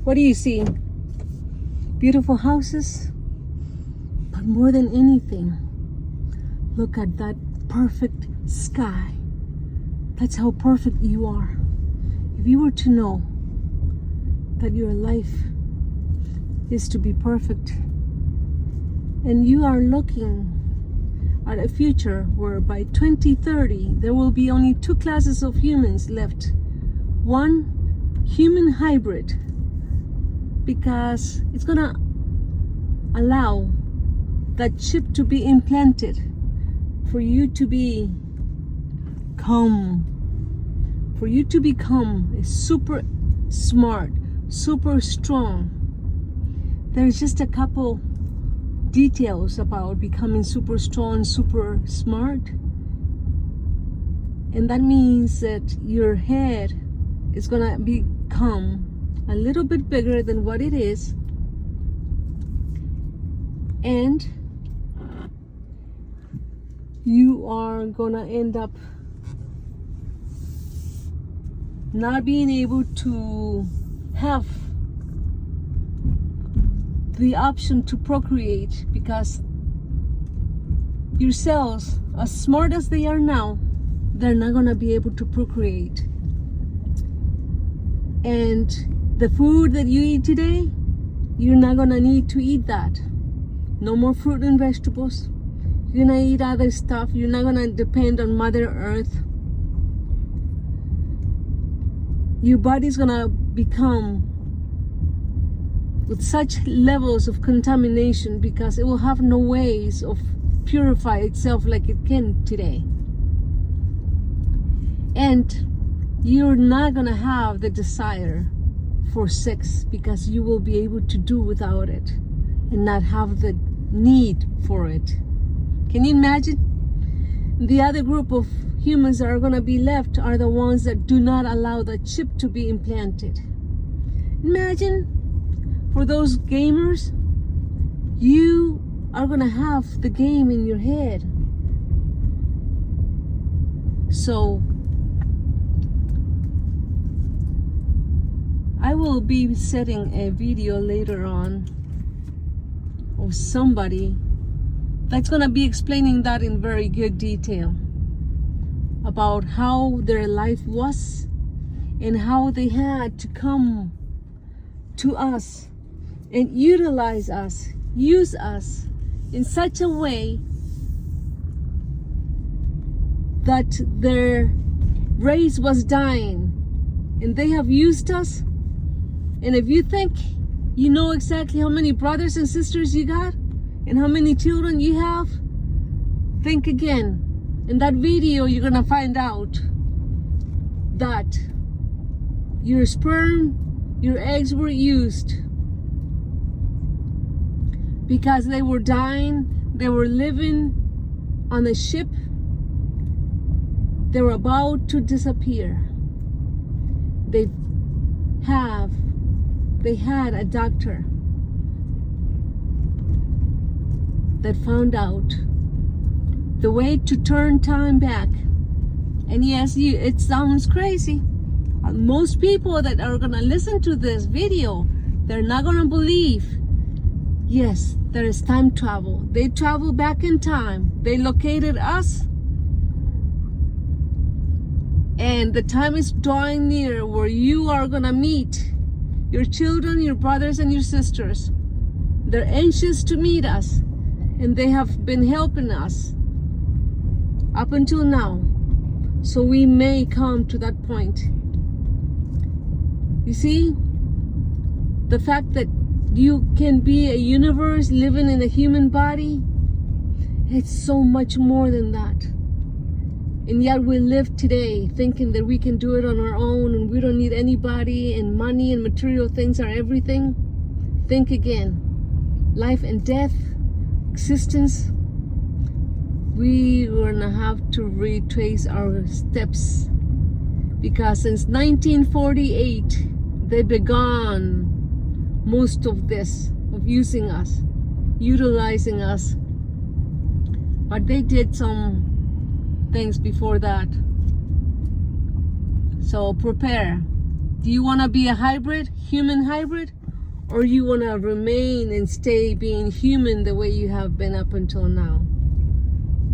What do you see? Beautiful houses, but more than anything, look at that perfect sky. That's how perfect you are. If you were to know that your life is to be perfect, and you are looking at a future where by 2030 there will be only two classes of humans left. One, human hybrid, because it's gonna allow that chip to be implanted for you to become a super smart, super strong. There's just a couple details about becoming super strong, super smart, and that means that your head is gonna become a little bit bigger than what it is, and you are gonna end up not being able to have the option to procreate, because your cells, as smart as they are now, they're not gonna be able to procreate. And the food that you eat today, you're not gonna need to eat that. No more fruit and vegetables. You're gonna eat other stuff. You're not gonna depend on Mother Earth. Your body's gonna become with such levels of contamination because it will have no ways of purify itself like it can today. And you're not gonna have the desire for sex because you will be able to do without it and not have the need for it. Can you imagine? The other group of humans that are gonna be left are the ones that do not allow the chip to be implanted. Imagine, for those gamers, you are gonna have the game in your head. So I will be setting a video later on of somebody that's gonna be explaining that in very good detail about how their life was and how they had to come to us and utilize us, use us in such a way that their race was dying, and they have used us. And if you think you know exactly how many brothers and sisters you got and how many children you have, think again. In that video, you're gonna find out that your sperm, your eggs were used because they were dying, they were living on a ship, they were about to disappear. They had a doctor that found out the way to turn time back. And yes, it sounds crazy. Most people that are gonna listen to this video, they're not gonna believe. Yes, there is time travel. They traveled back in time. They located us. And the time is drawing near where you are gonna meet your children, your brothers and your sisters. They're anxious to meet us, and they have been helping us up until now. So we may come to that point. You see, the fact that you can be a universe living in a human body, it's so much more than that. And yet we live today thinking that we can do it on our own and we don't need anybody, and money and material things are everything. Think again. Life and death, existence, we are gonna have to retrace our steps, because since 1948 they began most of this, of using us, utilizing us, but they did some things before that. So prepare. Do you want to be a hybrid, human hybrid? Or you want to remain and stay being human the way you have been up until now?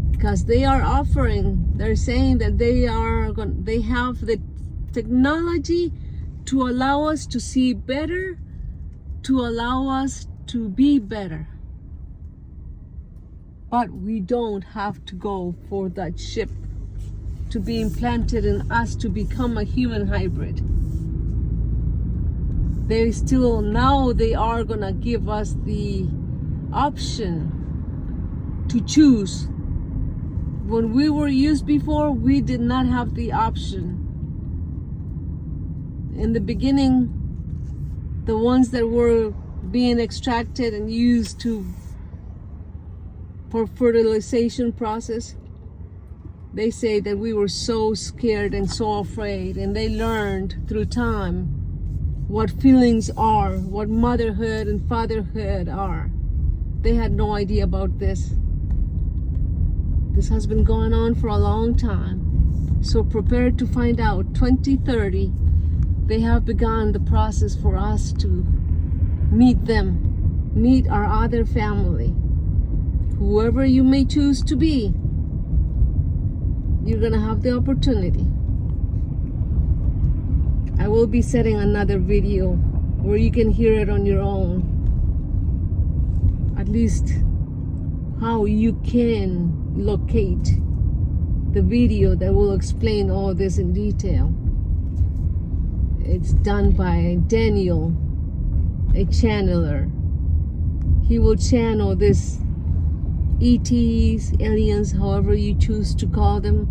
Because they are offering, they're saying that they have the technology to allow us to see better, to allow us to be better. But we don't have to go for that chip to be implanted in us to become a human hybrid. They are gonna give us the option to choose. When we were used before, we did not have the option. In the beginning, the ones that were being extracted and used for fertilization process, they say that we were so scared and so afraid, and they learned through time what feelings are, what motherhood and fatherhood are. They had no idea about this. This has been going on for a long time. So prepare to find out. 2030, they have begun the process for us to meet them, meet our other family. Whoever you may choose to be, you're gonna have the opportunity. I will be setting another video where you can hear it on your own. At least how you can locate the video that will explain all this in detail. It's done by Daniel, a channeler. He will channel this ETs, aliens, however you choose to call them,